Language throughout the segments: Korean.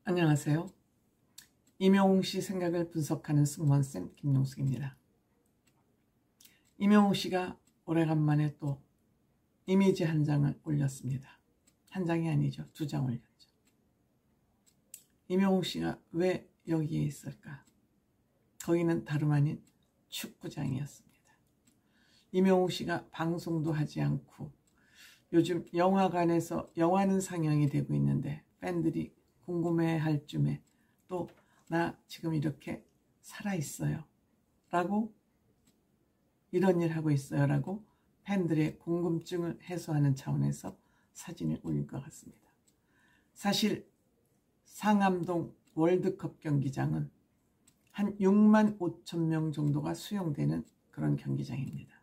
안녕하세요. 임영웅 씨 생각을 분석하는 승무원쌤 김용숙입니다. 임영웅 씨가 오래간만에 또 이미지 한 장을 올렸습니다. 한 장이 아니죠. 2장 올렸죠. 임영웅 씨가 왜 여기에 있을까? 거기는 다름 아닌 축구장이었습니다. 임영웅 씨가 방송도 하지 않고 요즘 영화관에서 영화는 상영이 되고 있는데 팬들이 궁금해할 쯤에 또 나 지금 이렇게 살아있어요 라고, 이런 일 하고 있어요 라고 팬들의 궁금증을 해소하는 차원에서 사진을 올린 것 같습니다. 사실 상암동 월드컵 경기장은 한 6만 5천 명 정도가 수용되는 그런 경기장입니다.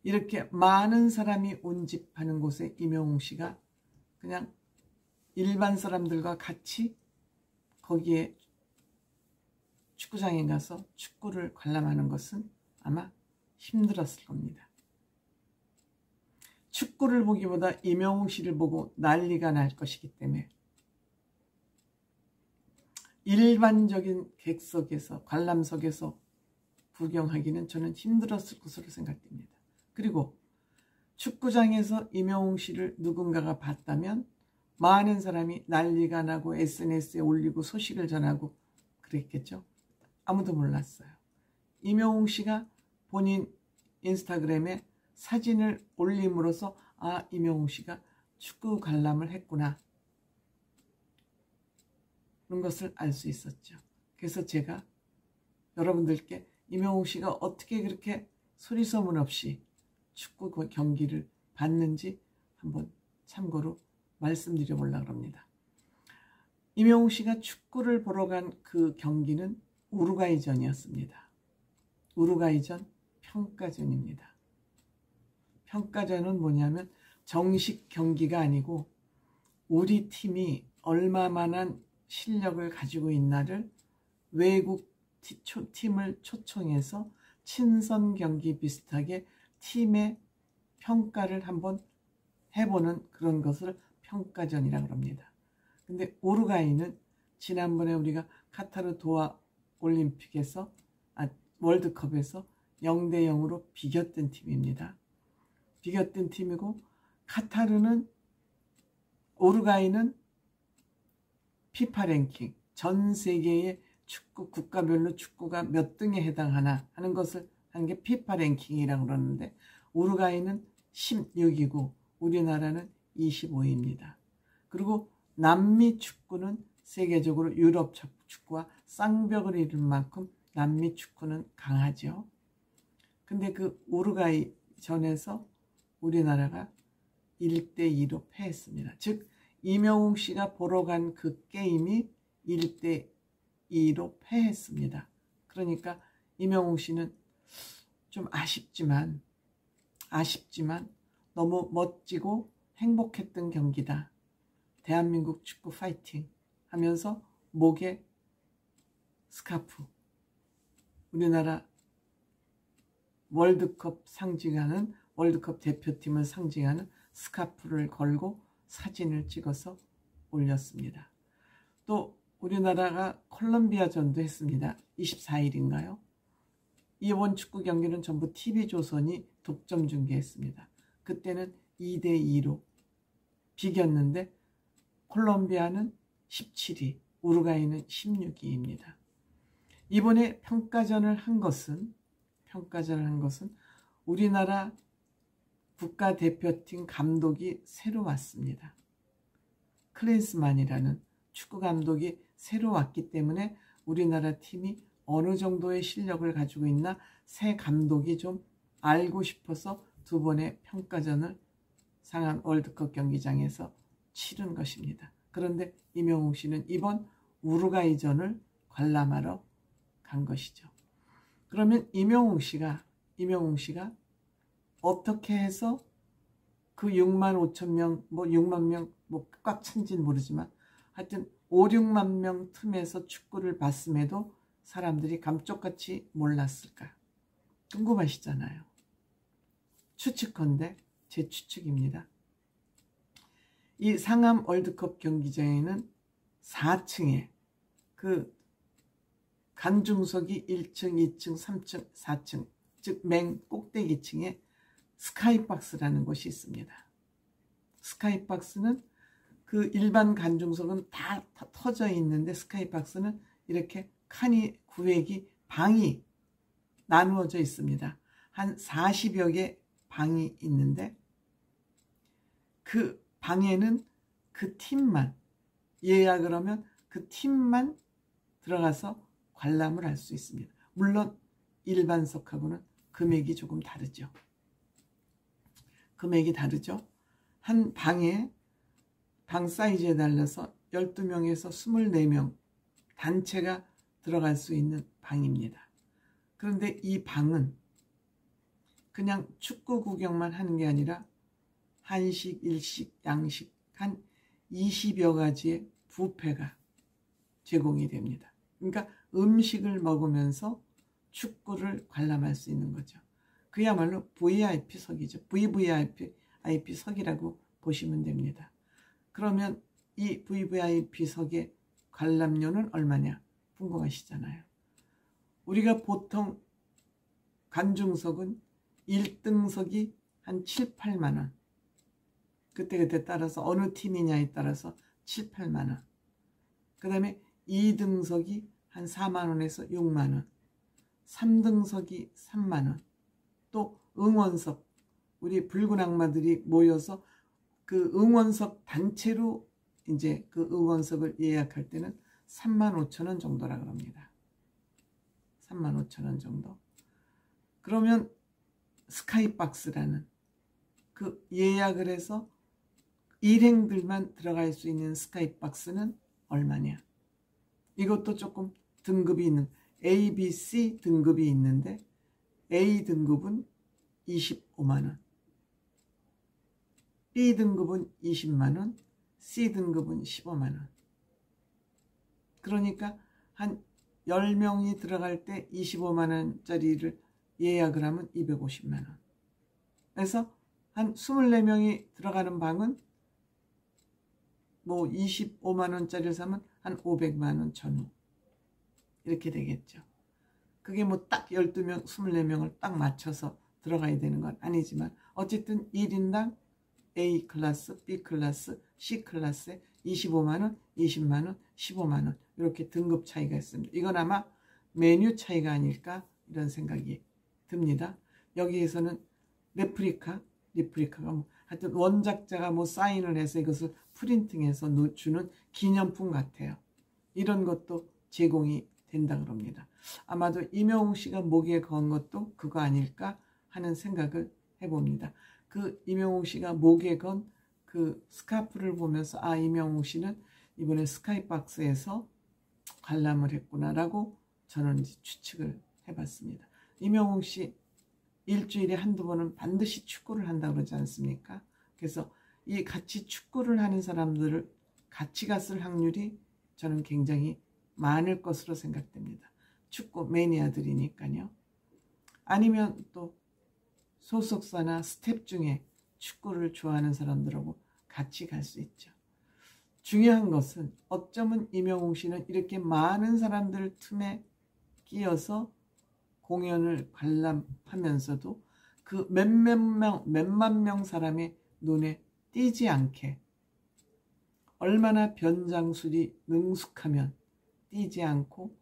이렇게 많은 사람이 운집하는 곳에 임영웅 씨가 그냥 일반 사람들과 같이 거기에 축구장에 가서 축구를 관람하는 것은 아마 힘들었을 겁니다. 축구를 보기보다 임영웅 씨를 보고 난리가 날 것이기 때문에 일반적인 객석에서, 관람석에서 구경하기는 저는 힘들었을 것으로 생각됩니다. 그리고 축구장에서 임영웅 씨를 누군가가 봤다면 많은 사람이 난리가 나고 SNS에 올리고 소식을 전하고 그랬겠죠. 아무도 몰랐어요. 임영웅 씨가 본인 인스타그램에 사진을 올림으로써 아, 임영웅 씨가 축구 관람을 했구나 그런 것을 알 수 있었죠. 그래서 제가 여러분들께 임영웅 씨가 어떻게 그렇게 소리소문 없이 축구 경기를 봤는지 한번 참고로 말씀드려 보려고 합니다. 임영웅 씨가 축구를 보러 간 그 경기는 우루과이전이었습니다. 우루과이전 평가전입니다. 평가전은 뭐냐면 정식 경기가 아니고 우리 팀이 얼마만한 실력을 가지고 있나를 외국 팀을 초청해서 친선 경기 비슷하게 팀의 평가를 한번 해보는 그런 것을 평가전이라고 합니다. 근데 우루과이는 지난번에 우리가 카타르 도하 올림픽에서 월드컵에서 0대0으로 비겼던 팀입니다. 비겼던 팀이고 카타르는, 우루과이는 피파 랭킹, 전 세계의 축구 국가별로 축구가 몇 등에 해당하나 하는 것을 하는 게 피파 랭킹이라고 그러는데 우루과이는 16위고 우리나라는 25위입니다. 그리고 남미 축구는 세계적으로 유럽 축구와 쌍벽을 이룰 만큼 남미 축구는 강하죠. 근데 그 우루과이 전에서 우리나라가 1대2로 패했습니다. 즉 임영웅 씨가 보러 간 그 게임이 1대2로 패했습니다. 그러니까 임영웅 씨는 좀 아쉽지만 너무 멋지고 행복했던 경기다. 대한민국 축구 파이팅 하면서 목에 스카프, 우리나라 월드컵 상징하는, 월드컵 대표팀을 상징하는 스카프를 걸고 사진을 찍어서 올렸습니다. 또 우리나라가 콜롬비아전도 했습니다. 24일인가요? 이번 축구 경기는 전부 TV조선이 독점 중계했습니다. 그때는 2대2로 비겼는데 콜롬비아는 17위, 우루과이는 16위입니다. 이번에 평가전을 한 것은 우리나라 국가대표팀 감독이 새로 왔습니다. 클린스만이라는 축구 감독이 새로 왔기 때문에 우리나라 팀이 어느 정도의 실력을 가지고 있나 새 감독이 좀 알고 싶어서 2번의 평가전을 상암 월드컵 경기장에서 치른 것입니다. 그런데 임영웅 씨는 이번 우루과이전을 관람하러 간 것이죠. 그러면 임영웅 씨가 어떻게 해서 그 6만 5천 명, 6만 명, 꽉 찬지는 모르지만 하여튼 5, 6만 명 틈에서 축구를 봤음에도 사람들이 감쪽같이 몰랐을까? 궁금하시잖아요. 추측컨대 제 추측입니다. 이 상암 월드컵 경기장에는 4층에 그 관중석이 1층, 2층, 3층, 4층, 즉 맨 꼭대기층에 스카이박스라는 곳이 있습니다. 스카이박스는 그 일반 관중석은 다 터져 있는데 스카이박스는 이렇게 칸이, 구획이, 방이 나누어져 있습니다. 한 40여 개 방이 있는데 그 방에는 그 팀만 예약을 하면 그 팀만 들어가서 관람을 할 수 있습니다. 물론 일반석하고는 금액이 조금 다르죠. 금액이 다르죠. 한 방에 방 사이즈에 달라서 12명에서 24명 단체가 들어갈 수 있는 방입니다. 그런데 이 방은 그냥 축구 구경만 하는 게 아니라 한식, 일식, 양식 한 20여 가지의 뷔페가 제공이 됩니다. 그러니까 음식을 먹으면서 축구를 관람할 수 있는 거죠. 그야말로 VIP석이죠. VVIP석이라고 보시면 됩니다. 그러면 이 VVIP석의 관람료는 얼마냐 궁금하시잖아요. 우리가 보통 관중석은 1등석이 한 7, 8만 원. 그때그때 따라서 어느 팀이냐에 따라서 7, 8만 원. 그 다음에 2등석이 한 4만 원에서 6만 원. 3등석이 3만 원. 또 응원석. 우리 붉은 악마들이 모여서 그 응원석 단체로 이제 그 응원석을 예약할 때는 3만 5천 원 정도라고 합니다. 3만 5천 원 정도. 그러면 스카이박스라는 그 예약을 해서 일행들만 들어갈 수 있는 스카이박스는 얼마냐. 이것도 조금 등급이 있는 A, B, C 등급이 있는데 A 등급은 25만 원, B 등급은 20만 원, C 등급은 15만 원. 그러니까 한 10명이 들어갈 때 25만 원짜리를 예약을 하면 250만 원. 그래서 한 24명이 들어가는 방은 뭐 25만 원짜리를 사면 한 500만 원 전후. 이렇게 되겠죠. 그게 뭐 딱 12명, 24명을 딱 맞춰서 들어가야 되는 건 아니지만 어쨌든 1인당 A 클래스, B 클래스, C 클래스에 25만 원, 20만 원, 15만 원 이렇게 등급 차이가 있습니다. 이건 아마 메뉴 차이가 아닐까 이런 생각이 듭니다. 여기에서는 리플리카가 뭐 하여튼 원작자가 뭐 사인을 해서 이것을 프린팅해서 주는 기념품 같아요. 이런 것도 제공이 된다 그럽니다. 아마도 임영웅 씨가 목에 건 것도 그거 아닐까 하는 생각을 해봅니다. 그 임영웅 씨가 목에 건 그 스카프를 보면서 아, 임영웅 씨는 이번에 스카이박스에서 관람을 했구나라고 저는 추측을 해봤습니다. 임영웅 씨 일주일에 한두 번은 반드시 축구를 한다고 그러지 않습니까? 그래서 이 같이 축구를 하는 사람들을 같이 갔을 확률이 저는 굉장히 많을 것으로 생각됩니다. 축구 매니아들이니까요. 아니면 또 소속사나 스텝 중에 축구를 좋아하는 사람들하고 같이 갈 수 있죠. 중요한 것은 어쩌면 임영웅 씨는 이렇게 많은 사람들 틈에 끼어서 공연을 관람하면서도 그 몇만 명 사람의 눈에 띄지 않게 얼마나 변장술이 능숙하면 띄지 않고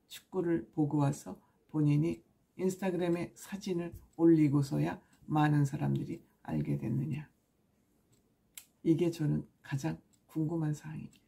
축구를 보고 와서 본인이 인스타그램에 사진을 올리고서야 많은 사람들이 알게 됐느냐. 이게 저는 가장 궁금한 사항입니다.